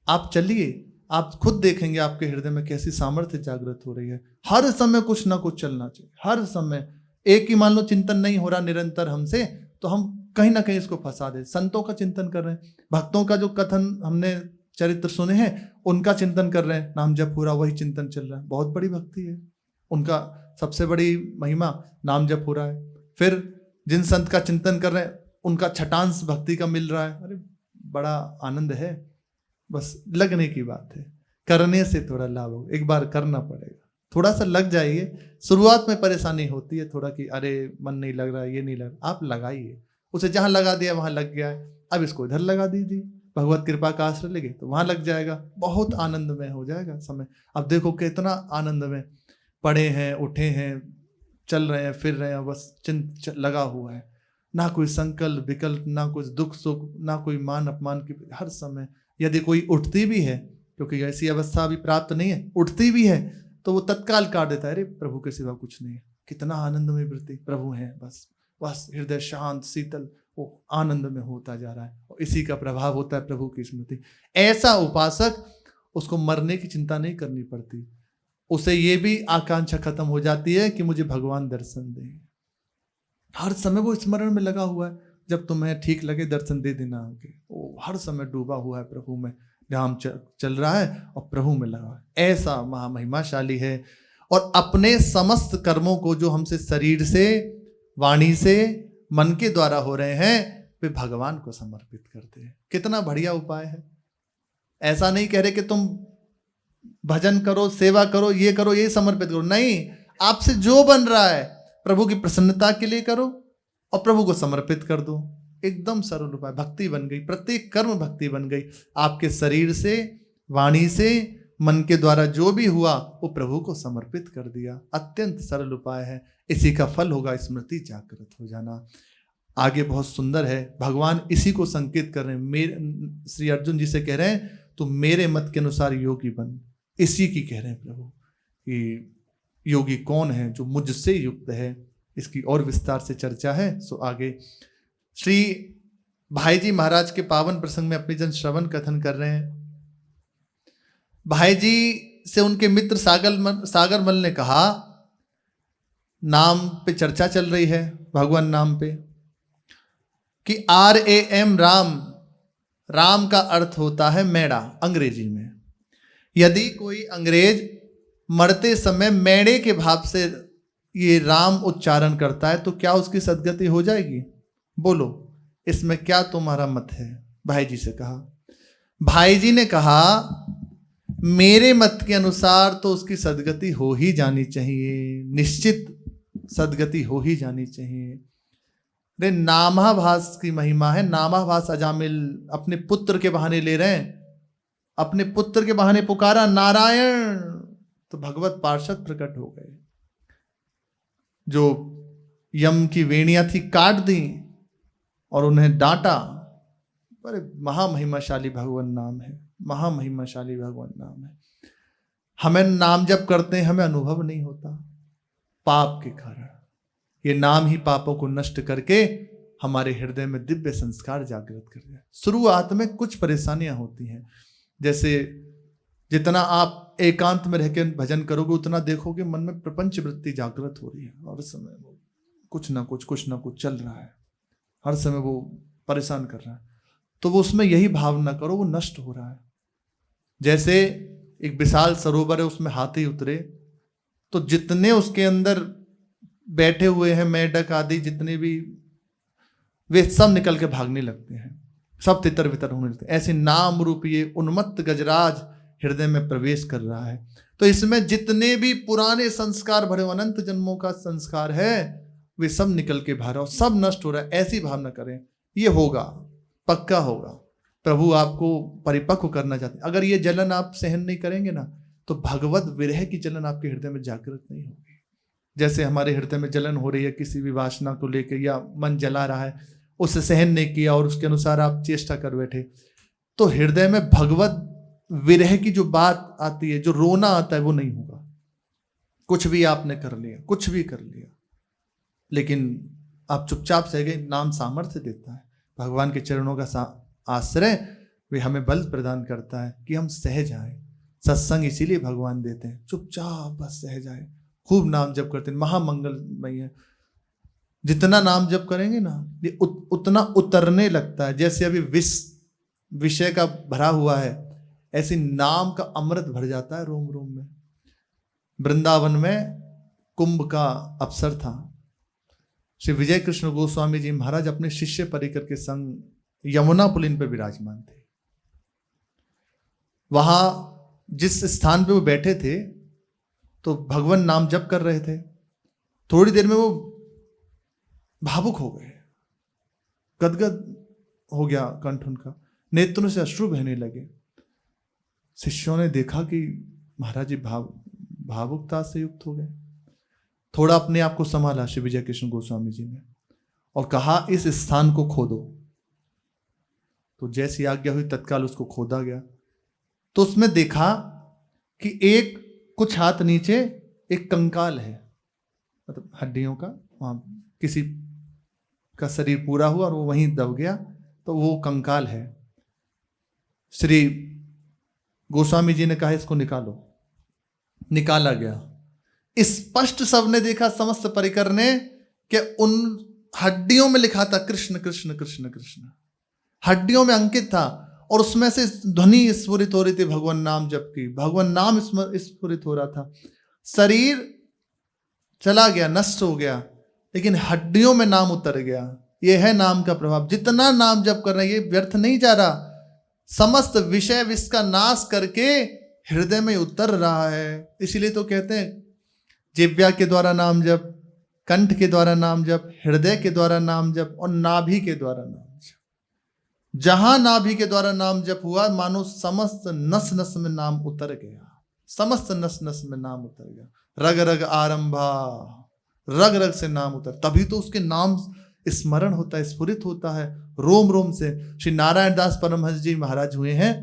आप चलिए, आप खुद देखेंगे आपके हृदय में कैसी सामर्थ्य जागृत हो रही है। हर समय कुछ ना कुछ चलना चाहिए, हर समय। एक ही मान लो चिंतन नहीं हो रहा निरंतर हमसे, तो हम कहीं ना कहीं इसको फंसा दे। संतों का चिंतन कर रहे हैं, भक्तों का जो कथन हमने चरित्र सुने हैं उनका चिंतन कर रहे हैं, नाम जप हो रहा, वही चिंतन चल रहा है, बहुत बड़ी भक्ति है। उनका सबसे बड़ी महिमा नाम जप हो रहा है। फिर जिन संत का चिंतन कर रहे हैं उनका छटांश भक्ति का मिल रहा है, अरे बड़ा आनंद है। बस लगने की बात है, करने से थोड़ा लाभ हो, एक बार करना पड़ेगा, थोड़ा सा लग जाइए। शुरुआत में परेशानी होती है थोड़ा कि अरे मन नहीं लग रहा, ये नहीं लग रहा, आप लगाइए। उसे जहां लगा दिया वहां लग गया है, अब इसको इधर लगा दीजिए, भगवत कृपा का आश्रय लेंगे तो वहां लग जाएगा, बहुत आनंदमय हो जाएगा समय। अब देखो कितना आनंदमय, पड़े हैं, उठे हैं, चल रहे हैं, फिर रहे हैं, बस चिंत लगा हुआ है। ना कोई संकल्प विकल्प, ना कुछ दुख सुख, ना कोई मान अपमान की। हर समय यदि कोई उठती भी है, क्योंकि ऐसी अवस्था अभी प्राप्त नहीं है, उठती भी है तो वो तत्काल काट देता है, अरे प्रभु के सिवा कुछ नहीं है। कितना आनंदमय वृत्ति, प्रभु है, बस बस हृदय शांत शीतल, वो आनंद में होता जा रहा है, और इसी का प्रभाव होता है प्रभु की स्मृति। ऐसा उपासक, उसको मरने की चिंता नहीं करनी पड़ती, उसे ये भी आकांक्षा खत्म हो जाती है कि मुझे भगवान दर्शन दे। हर समय वो स्मरण में लगा हुआ है, जब तुम्हें ठीक लगे दर्शन दे देना आगे। वो हर समय डूबा हुआ है प्रभु में, ध्यान चल रहा है और प्रभु में लगा है। ऐसा महामहिमाशाली है। और अपने समस्त कर्मों को जो हमसे शरीर से, वाणी से, मन के द्वारा हो रहे हैं, वे भगवान को समर्पित करते हैं। कितना बढ़िया उपाय है। ऐसा नहीं कह रहे कि तुम भजन करो, सेवा करो, ये करो, ये समर्पित करो, नहीं, आपसे जो बन रहा है प्रभु की प्रसन्नता के लिए करो और प्रभु को समर्पित कर दो। एकदम सरल उपाय, भक्ति बन गई, प्रत्येक कर्म भक्ति बन गई। आपके शरीर से, वाणी से, मन के द्वारा जो भी हुआ वो प्रभु को समर्पित कर दिया। अत्यंत सरल उपाय है, इसी का फल होगा स्मृति जागृत हो जाना। आगे बहुत सुंदर है, भगवान इसी को संकेत कर रहे हैं। मेरे श्री अर्जुन जी से कह रहे हैं तो मेरे मत के अनुसार योगी बन। इसी की कह रहे हैं प्रभु कि योगी कौन है, जो मुझसे युक्त है। इसकी और विस्तार से चर्चा है, सो आगे श्री भाई जी महाराज के पावन प्रसंग में अपने जन श्रवण कथन कर रहे हैं। भाई जी से उनके मित्र सागरमल ने कहा, नाम पे चर्चा चल रही है, भगवान नाम पे, कि RAM राम, राम का अर्थ होता है मेढ़ा अंग्रेजी में। यदि कोई अंग्रेज मरते समय मेढ़े के भाव से ये राम उच्चारण करता है तो क्या उसकी सद्गति हो जाएगी? बोलो, इसमें क्या तुम्हारा मत है? भाई जी से कहा। भाई जी ने कहा, मेरे मत के अनुसार तो उसकी सद्गति हो ही जानी चाहिए, निश्चित सद्गति हो ही जानी चाहिए। रे नामाभास की महिमा है। नामाभास अजामिल अपने पुत्र के बहाने ले रहे हैं, अपने पुत्र के बहाने पुकारा नारायण, तो भगवत पार्षद प्रकट हो गए, जो यम की वेणियां थी काट दी और उन्हें डांटा। अरे महामहिमाशाली भगवान नाम है, महामहिमाशाली भगवान नाम है। हमें नाम जब करते हैं हमें अनुभव नहीं होता, पाप के कारण। ये नाम ही पापों को नष्ट करके हमारे हृदय में दिव्य संस्कार जागृत कर दिया। शुरुआत में कुछ परेशानियां होती हैं, जैसे जितना आप एकांत में रहकर भजन करोगे उतना देखोगे मन में प्रपंच वृत्ति जागृत हो रही है, और इस समय वो कुछ ना कुछ चल रहा है, हर समय वो परेशान कर रहा है। तो वो उसमें यही भाव ना करो, वो नष्ट हो रहा है। जैसे एक विशाल सरोवर है, उसमें हाथी उतरे तो जितने उसके अंदर बैठे हुए हैं मेढक आदि जितने भी, वे सब निकल के भागने लगते हैं, सब तितर बितर होने लगते हैं। ऐसे नाम रूप ये उन्मत्त गजराज हृदय में प्रवेश कर रहा है। तो इसमें जितने भी पुराने संस्कार भरे, अनंत जन्मों का संस्कार है, वे सब निकल के बाहर और सब नष्ट हो रहा है। ऐसी भावना करें, ये होगा, पक्का होगा। प्रभु आपको परिपक्व करना चाहते हैं। अगर ये जलन आप सहन नहीं करेंगे ना, तो भगवत विरह की जलन आपके हृदय में जागृत नहीं होगी। जैसे हमारे हृदय में जलन हो रही है किसी भी वासना को लेकर, या मन जला रहा है, उसे सहन नहीं किया और उसके अनुसार आप चेष्टा कर बैठे, तो हृदय में भगवत विरह की जो बात आती है, जो रोना आता है, वो नहीं होगा। कुछ भी आपने कर लिया, कुछ भी कर लिया, लेकिन आप चुपचाप सह गए। नाम सामर्थ्य देता है, भगवान के चरणों का आश्रय वे हमें बल प्रदान करता है कि हम सह जाएं। सत्संग इसीलिए भगवान देते हैं, चुपचाप बस सह जाए। खूब नाम जप करते हैं, महामंगलमय है। जितना नाम जप करेंगे ना, ये उतना उतरने लगता है। जैसे अभी विषय का भरा हुआ है, ऐसी नाम का अमृत भर जाता है रोम रोम में। वृंदावन में कुंभ का अवसर था। श्री विजय कृष्ण गोस्वामी जी महाराज अपने शिष्य परिकर के संग यमुना पुलिन पर विराजमान थे। वहां जिस स्थान पे वो बैठे थे, तो भगवान नाम जप कर रहे थे। थोड़ी देर में वो भावुक हो गए, गदगद हो गया कंठ उनका, नेत्रों से अश्रु बहने लगे। शिष्यों ने देखा कि महाराज जी भावुकता से युक्त हो गए। थोड़ा अपने आप को संभाला श्री विजय कृष्ण गोस्वामी जी ने और कहा, इस स्थान को खोदो। तो जैसी आज्ञा हुई तत्काल उसको खोदा गया। तो उसमें देखा कि एक कुछ हाथ नीचे एक कंकाल है, मतलब हड्डियों का, वहां किसी का शरीर पूरा हुआ और वो वहीं दब गया, तो वो कंकाल है। श्री गोस्वामी जी ने कहा, इसको निकालो। निकाला गया। स्पष्ट सबने देखा, समस्त परिकर ने, कि उन हड्डियों में लिखा था कृष्ण कृष्ण कृष्ण कृष्ण, हड्डियों में अंकित था। और उसमें से ध्वनि स्फुरित हो रही थी भगवान नाम जप की, भगवान नाम स्फुरित हो रहा था। शरीर चला गया, नष्ट हो गया, लेकिन हड्डियों में नाम उतर गया। यह है नाम का प्रभाव। जितना नाम जप कर रहे हैं, ये व्यर्थ नहीं जा रहा, समस्त विषय विष का नाश करके हृदय में उतर रहा है। इसीलिए तो कहते हैं, जिह्वा के द्वारा नाम जप, कंठ के द्वारा नाम जप, हृदय के द्वारा नाम जप और नाभि के द्वारा नाम जप। जहां नाभि के द्वारा नाम जप हुआ, मानो समस्त नस नस में नाम उतर गया, समस्त नस नस में नाम उतर गया। रग रग आरंभा, रग रग से नाम उतर, तभी तो उसके नाम स्मरण होता है, स्फुरित होता है रोम रोम से। श्री नारायण दास परमहंस जी महाराज हुए हैं,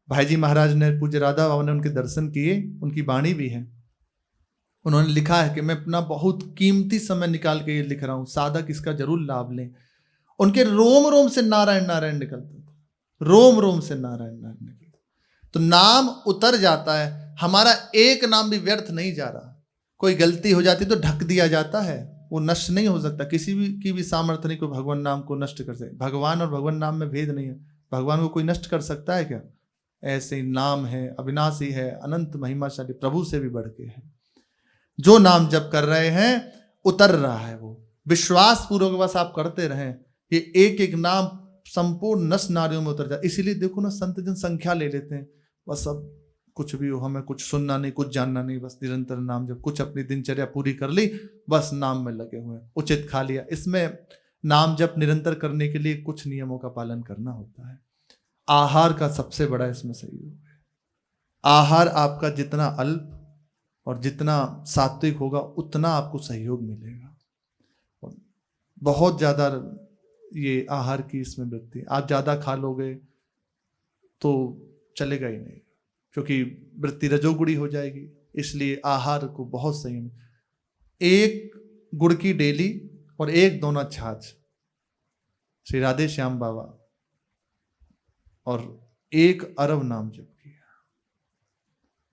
भाई जी महाराज ने पूज्य राधा बाबा ने उनके दर्शन किए, उनकी वाणी भी है। उन्होंने लिखा है कि मैं अपना बहुत कीमती समय निकाल के ये लिख रहा हूं, साधक इसका जरूर लाभ लें। उनके रोम रोम से नारायण नारायण निकलता था, रोम रोम से नारायण नारायण निकलता। तो नाम उतर जाता है। हमारा एक नाम भी व्यर्थ नहीं जा रहा। कोई गलती हो जाती तो ढक दिया जाता है, वो नष्ट नहीं हो सकता। किसी भी की भी सामर्थ्य नहीं कोई भगवान नाम को नष्ट कर सके। भगवान और भगवान नाम में भेद नहीं है। भगवान को कोई नष्ट कर सकता है क्या? ऐसे ही नाम है, अविनाशी है, अनंत महिमाशाली, प्रभु से भी बढ़ के है। जो नाम जप कर रहे हैं उतर रहा है, वो विश्वास पूर्वक बस आप करते रहें, ये एक एक नाम संपूर्ण नस नारियों में उतर जाए। इसीलिए देखो ना, संत जन संख्या ले लेते हैं, बस अब कुछ भी हो, हमें कुछ सुनना नहीं, कुछ जानना नहीं, बस निरंतर नाम जप, कुछ अपनी दिनचर्या पूरी कर ली, बस नाम में लगे हुए, उचित खा लिया। इसमें नाम जप निरंतर करने के लिए कुछ नियमों का पालन करना होता है। आहार का सबसे बड़ा इसमें सहयोग है। आहार आपका जितना अल्प और जितना सात्विक होगा, उतना आपको सहयोग मिलेगा। बहुत ज़्यादा ये आहार की इसमें वृत्ति, आप ज़्यादा खा लोगे तो चलेगा ही नहीं, क्योंकि वृत्ति रजोगुणी हो जाएगी। इसलिए आहार को बहुत संयम, एक गुड़ की डेली और एक दोना छाछ, श्री राधे श्याम बाबा, और 1 अरब नाम जप किया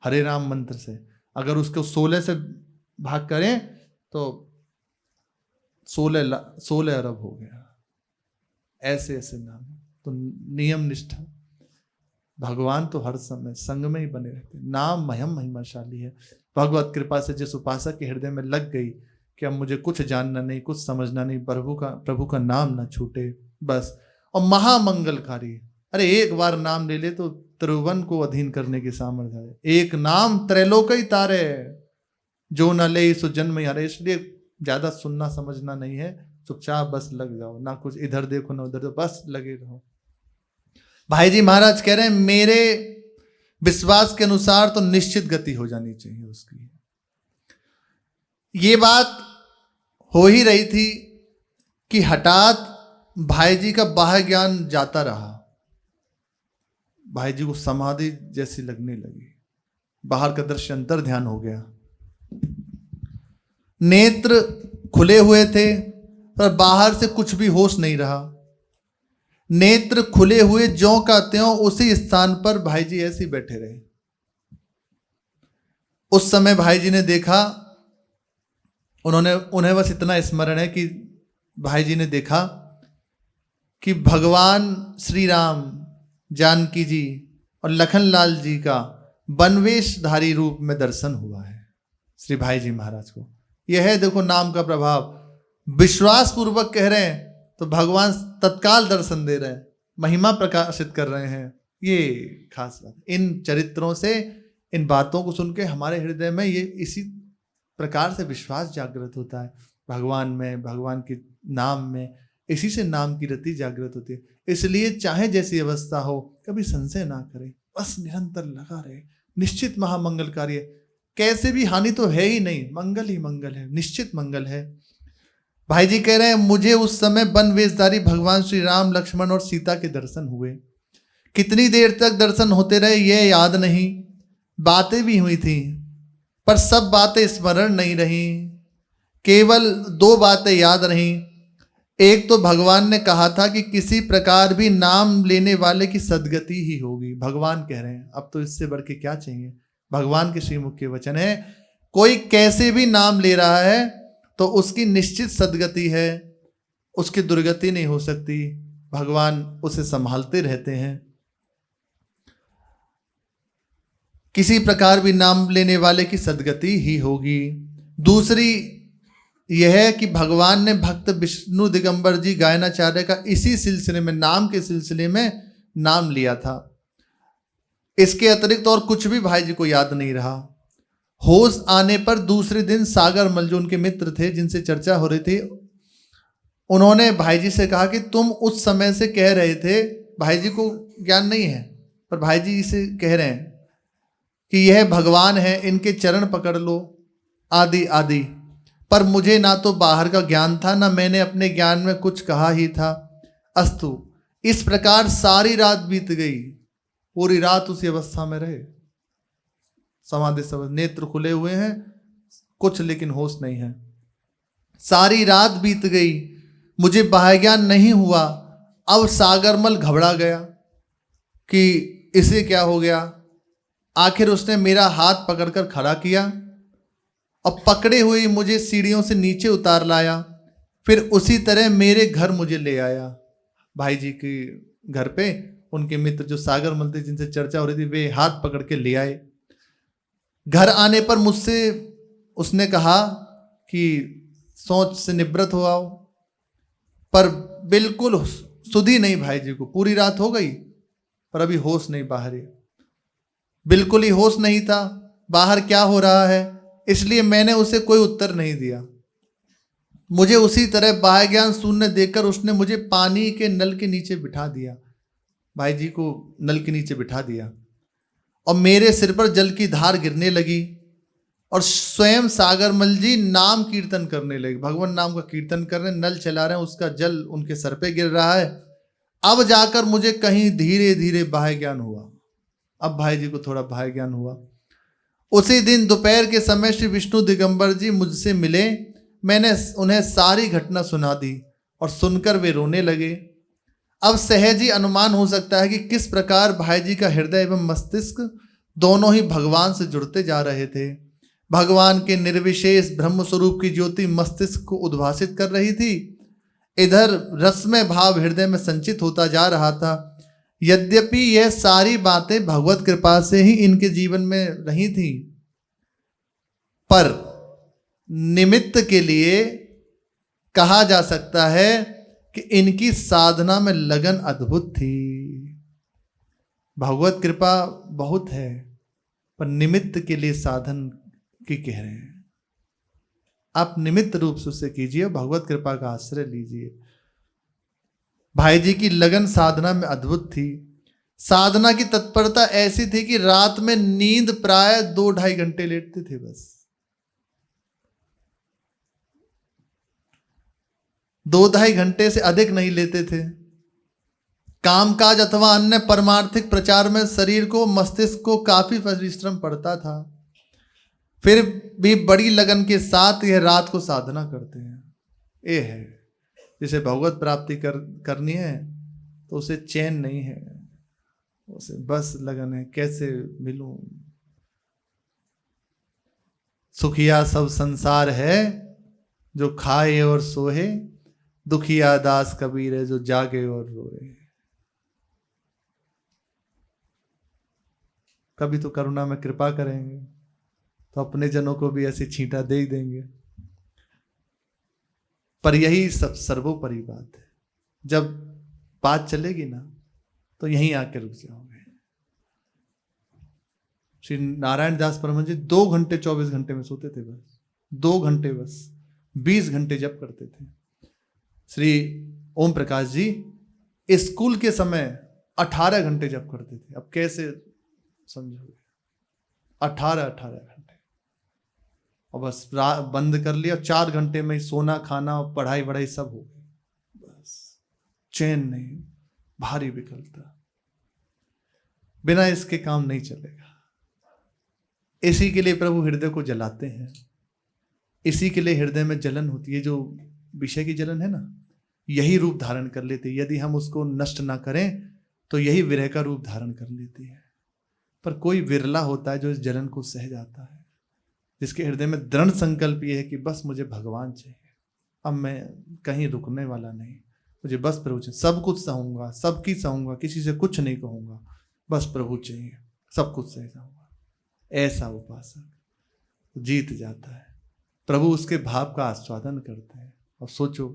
हरे राम मंत्र से। अगर उसको 16 से भाग करें तो 16 अरब हो गया। ऐसे ऐसे नाम, तो नियम निष्ठा, भगवान तो हर समय संग में ही बने रहते। नाम महम महिमाशाली है। भगवत कृपा से जिस उपासक के हृदय में लग गई कि अब मुझे कुछ जानना नहीं, कुछ समझना नहीं, प्रभु का नाम ना छूटे बस। और महामंगलकारी, अरे एक बार नाम ले ले तो त्रिभुवन को अधीन करने की सामर्थ्य है। एक नाम त्रैलोक ही तारे, जो न ले सो जन्म ही हरे। इसलिए ज्यादा सुनना समझना नहीं है, चुपचाप बस लग जाओ, ना कुछ इधर देखो ना उधर देखो, बस लगे रहो। भाई जी महाराज कह रहे हैं, मेरे विश्वास के अनुसार तो निश्चित गति हो जानी चाहिए उसकी। ये बात हो ही रही थी कि हठात भाई जी का बाह्य ज्ञान जाता रहा। भाई जी को समाधि जैसी लगने लगी, बाहर का दृश्य अंतर ध्यान हो गया। नेत्र खुले हुए थे पर बाहर से कुछ भी होश नहीं रहा। नेत्र खुले हुए ज्यों का त्यों उसी स्थान पर भाई जी ऐसे ही बैठे रहे। उस समय भाई जी ने देखा, उन्हें बस इतना स्मरण है कि भाई जी ने देखा कि भगवान श्री राम, जानकी जी और लखनलाल जी का बनवेशधारी रूप में दर्शन हुआ है श्री भाई जी महाराज को। यह है देखो नाम का प्रभाव। विश्वास पूर्वक कह रहे हैं तो भगवान तत्काल दर्शन दे रहे हैं, महिमा प्रकाशित कर रहे हैं। ये खास बात, इन चरित्रों से, इन बातों को सुन के हमारे हृदय में ये इसी प्रकार से विश्वास जागृत होता है भगवान में, भगवान के नाम में। इसी से नाम की रति जागृत होती है। इसलिए चाहे जैसी अवस्था हो कभी संशय ना करें, बस निरंतर लगा रहे। निश्चित महामंगलकारी है, कैसे भी हानि तो है ही नहीं, मंगल ही मंगल है, निश्चित मंगल है। भाई जी कह रहे हैं मुझे उस समय वन वेशधारी भगवान श्री राम, लक्ष्मण और सीता के दर्शन हुए। कितनी देर तक दर्शन होते रहे ये याद नहीं, बातें भी हुई थी पर सब बातें स्मरण नहीं रही। केवल 2 बातें याद रहीं। एक तो भगवान ने कहा था कि किसी प्रकार भी नाम लेने वाले की सदगति ही होगी। भगवान कह रहे हैं, अब तो इससे बढ़ के क्या चाहिए। भगवान के श्रीमुख के वचन है, कोई कैसे भी नाम ले रहा है तो उसकी निश्चित सदगति है, उसकी दुर्गति नहीं हो सकती। भगवान उसे संभालते रहते हैं। किसी प्रकार भी नाम लेने वाले की सदगति ही होगी। दूसरी यह है कि भगवान ने भक्त विष्णु दिगंबर जी गायनाचार्य का इसी सिलसिले में, नाम के सिलसिले में नाम लिया था। इसके अतिरिक्त और कुछ भी भाई जी को याद नहीं रहा। होश आने पर दूसरे दिन सागर मल, जो उनके मित्र थे जिनसे चर्चा हो रही थी, उन्होंने भाई जी से कहा कि तुम उस समय से कह रहे थे, भाई जी को ज्ञान नहीं है पर भाई जी इसे कह रहे हैं कि यह भगवान है, इनके चरण पकड़ लो आदि आदि। पर मुझे ना तो बाहर का ज्ञान था, ना मैंने अपने ज्ञान में कुछ कहा ही था। अस्तु, इस प्रकार सारी रात बीत गई। पूरी रात उसी अवस्था में रहे, समाधि समझ, नेत्र खुले हुए हैं कुछ लेकिन होश नहीं है। सारी रात बीत गई, मुझे बाह्य ज्ञान नहीं हुआ। अब सागरमल घबरा गया कि इसे क्या हो गया। आखिर उसने मेरा हाथ पकड़कर खड़ा किया और पकड़े हुए मुझे सीढ़ियों से नीचे उतार लाया। फिर उसी तरह मेरे घर मुझे ले आया। भाई जी के घर पे उनके मित्र जो सागरमल थे, जिनसे चर्चा हो रही थी, वे हाथ पकड़ के ले आए। घर आने पर मुझसे उसने कहा कि सोच से निवृत्त हो आओ, पर बिल्कुल सुधी नहीं भाई जी को। पूरी रात हो गई पर अभी होश नहीं, बाहर ही बिल्कुल ही होश नहीं था, बाहर क्या हो रहा है। इसलिए मैंने उसे कोई उत्तर नहीं दिया। मुझे उसी तरह बाह्य ज्ञान शून्य देकर उसने मुझे पानी के नल के नीचे बिठा दिया। भाई जी को नल के नीचे बिठा दिया और मेरे सिर पर जल की धार गिरने लगी और स्वयं सागरमल जी नाम कीर्तन करने लगे। भगवान नाम का कीर्तन कर रहे हैं, नल चला रहे हैं, उसका जल उनके सर पे गिर रहा है। अब जाकर मुझे कहीं धीरे धीरे बाह्य ज्ञान हुआ। अब भाई जी को थोड़ा बाह्य ज्ञान हुआ। उसी दिन दोपहर के समय श्री विष्णु दिगंबर जी मुझसे मिले। मैंने उन्हें सारी घटना सुना दी और सुनकर वे रोने लगे। अब सहज ही अनुमान हो सकता है कि किस प्रकार भाई जी का हृदय एवं मस्तिष्क दोनों ही भगवान से जुड़ते जा रहे थे। भगवान के निर्विशेष ब्रह्म स्वरूप की ज्योति मस्तिष्क को उद्भासित कर रही थी, इधर रसमय भाव हृदय में संचित होता जा रहा था। यद्यपि यह सारी बातें भगवत कृपा से ही इनके जीवन में रही थी, पर निमित्त के लिए कहा जा सकता है कि इनकी साधना में लगन अद्भुत थी। भगवत कृपा बहुत है पर निमित्त के लिए साधन की कह रहे हैं। आप निमित्त रूप से उसे कीजिए, भगवत कृपा का आश्रय लीजिए। भाई जी की लगन साधना में अद्भुत थी। साधना की तत्परता ऐसी थी कि रात में नींद प्राय 2-2.5 घंटे लेटते थे, बस 2-2.5 घंटे से अधिक नहीं लेते थे। कामकाज अथवा अन्य परमार्थिक प्रचार में शरीर को, मस्तिष्क को काफी परिश्रम पड़ता था। फिर भी बड़ी लगन के साथ यह रात को साधना करते हैं। ये है, जिसे भगवत प्राप्ति करनी है तो उसे चैन नहीं है, उसे बस लगन है कैसे मिलूं। सुखिया सब संसार है जो खाए और सोहे, दुखिया दास कबीर है जो जागे और रोए। कभी तो करुणा में कृपा करेंगे तो अपने जनों को भी ऐसी छींटा दे ही देंगे, पर यही सब सर्वोपरि बात है। जब बात चलेगी ना तो यहीं आके रुक जाओगे। श्री नारायण दास परमहंस जी 2 घंटे 24 घंटे में सोते थे, बस 2 घंटे, बस 20 घंटे जप करते थे। श्री ओम प्रकाश जी स्कूल के समय 18 घंटे जप करते थे। अब कैसे समझोगे, 18 घंटे, और बस बंद कर लिया, 4 घंटे में सोना खाना और पढ़ाई वढ़ाई सब हो गई, बस चैन नहीं, भारी विकलता। बिना इसके काम नहीं चलेगा। इसी के लिए प्रभु हृदय को जलाते हैं, इसी के लिए हृदय में जलन होती है। जो विषय की जलन है ना, यही रूप धारण कर लेती है। यदि हम उसको नष्ट ना करें तो यही विरह का रूप धारण कर लेती है। पर कोई विरला होता है जो इस जलन को सह जाता है, जिसके हृदय में दृढ़ संकल्प ये है कि बस मुझे भगवान चाहिए, अब मैं कहीं रुकने वाला नहीं, मुझे बस प्रभु चाहिए, सब कुछ सहूंगा, सबकी सहूंगा, किसी से कुछ नहीं कहूंगा, बस प्रभु चाहिए, सब कुछ सह जाऊंगा। ऐसा उपासक जीत जाता है। प्रभु उसके भाव का आस्वादन करते हैं। और सोचो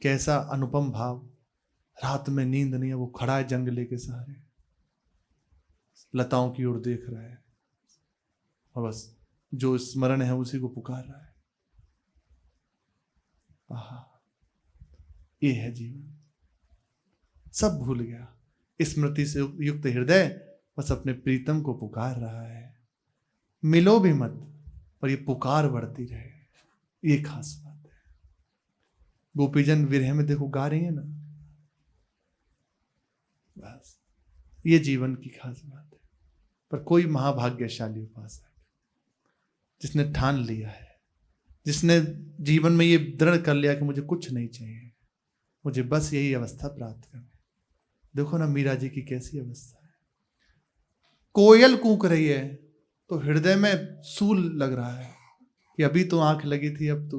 कैसा अनुपम भाव, रात में नींद नहीं है, वो खड़ा है जंगले के सहारे, लताओं की ओर देख रहा है और बस जो स्मरण है उसी को पुकार रहा है। आहा, ये है जीवन। सब भूल गया, स्मृति से युक्त हृदय बस अपने प्रीतम को पुकार रहा है। मिलो भी मत, पर ये पुकार बढ़ती रहे, ये खास बात है। गोपीजन विरह में देखो गा रही है ना, बस ये जीवन की खास बात है। पर कोई महाभाग्यशाली उपासक जिसने ठान लिया है, जिसने जीवन में ये दृढ़ कर लिया कि मुझे कुछ नहीं चाहिए, मुझे बस यही अवस्था प्राप्त करनी। देखो ना मीरा जी की कैसी अवस्था है। कोयल कूक रही है तो हृदय में सूल लग रहा है कि अभी तो आंख लगी थी, अब तो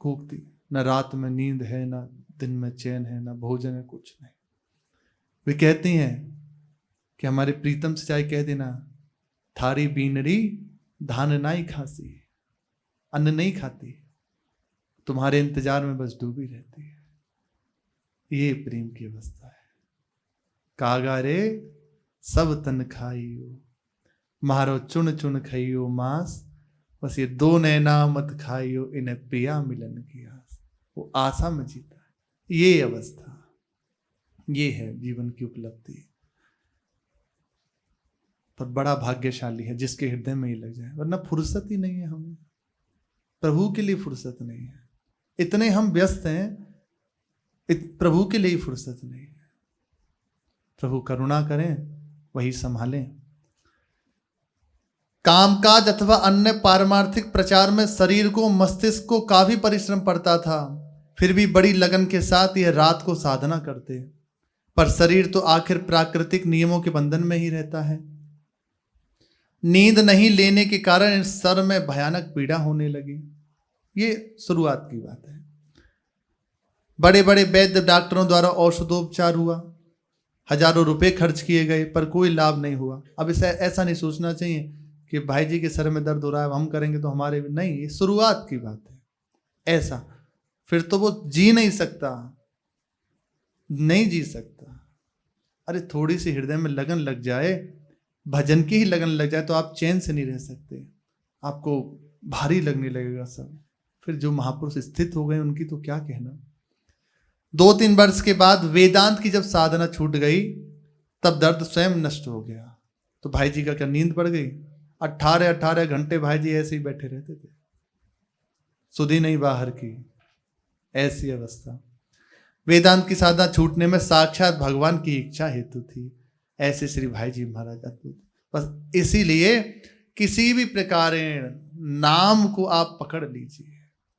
कूकती। न रात में नींद है, न दिन में चैन है, न भोजन है, कुछ नहीं। वे कहती हैं कि हमारे प्रीतम से चाहे कह देना, थारी बीनरी धान नाई खासी, अन्न नहीं खाती, तुम्हारे इंतजार में बस डूबी रहती है। ये प्रेम की अवस्था है। कागा रे सब तन खाइयो, मारो चुन चुन खाइयो मांस, बस ये 2 नैना मत खाइयो, इन्हें प्रिया मिलन की आस। वो आशा में जीता है। ये अवस्था, ये है जीवन की उपलब्धि। पर बड़ा भाग्यशाली है जिसके हृदय में ही लग जाए, वरना फुर्सत ही नहीं है हमें, प्रभु के लिए फुर्सत नहीं है। इतने हम व्यस्त हैं, प्रभु के लिए ही फुर्सत नहीं है। प्रभु करुणा करें, वही संभालें। कामकाज अथवा अन्य पारमार्थिक प्रचार में शरीर को, मस्तिष्क को काफी परिश्रम पड़ता था, फिर भी बड़ी लगन के साथ यह रात को साधना करते। पर शरीर तो आखिर प्राकृतिक नियमों के बंधन में ही रहता है। नींद नहीं लेने के कारण सर में भयानक पीड़ा होने लगी। ये शुरुआत की बात है। बड़े बड़े वैद्य डॉक्टरों द्वारा औषधोपचार हुआ, हजारों रुपए खर्च किए गए, पर कोई लाभ नहीं हुआ। अब इसे ऐसा नहीं सोचना चाहिए कि भाई जी के सर में दर्द हो रहा है, हम करेंगे तो हमारे भी नहीं। ये शुरुआत की बात है। ऐसा फिर तो वो जी नहीं सकता, नहीं जी सकता। अरे थोड़ी सी हृदय में लगन लग जाए, भजन की ही लगन लग जाए, तो आप चैन से नहीं रह सकते, आपको भारी लगने लगेगा सब। फिर जो महापुरुष स्थित हो गए उनकी तो क्या कहना। 2-3 वर्ष के बाद वेदांत की जब साधना छूट गई, तब दर्द स्वयं नष्ट हो गया। तो भाई जी का क्या नींद पड़ गई? 18 घंटे भाई जी ऐसे ही बैठे रहते थे, सुधी नहीं बाहर की, ऐसी अवस्था। वेदांत की साधना छूटने में साक्षात भगवान की इच्छा हेतु थी। ऐसे श्री भाई जी महाराज अद्भुत। बस इसीलिए किसी भी प्रकार नाम को आप पकड़ लीजिए,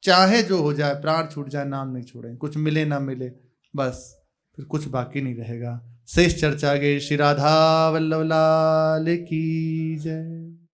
चाहे जो हो जाए, प्राण छूट जाए, नाम नहीं छोड़ें, कुछ मिले ना मिले, बस फिर कुछ बाकी नहीं रहेगा। शेष चर्चा आगे। श्री राधा वल्लभ लाल की जय।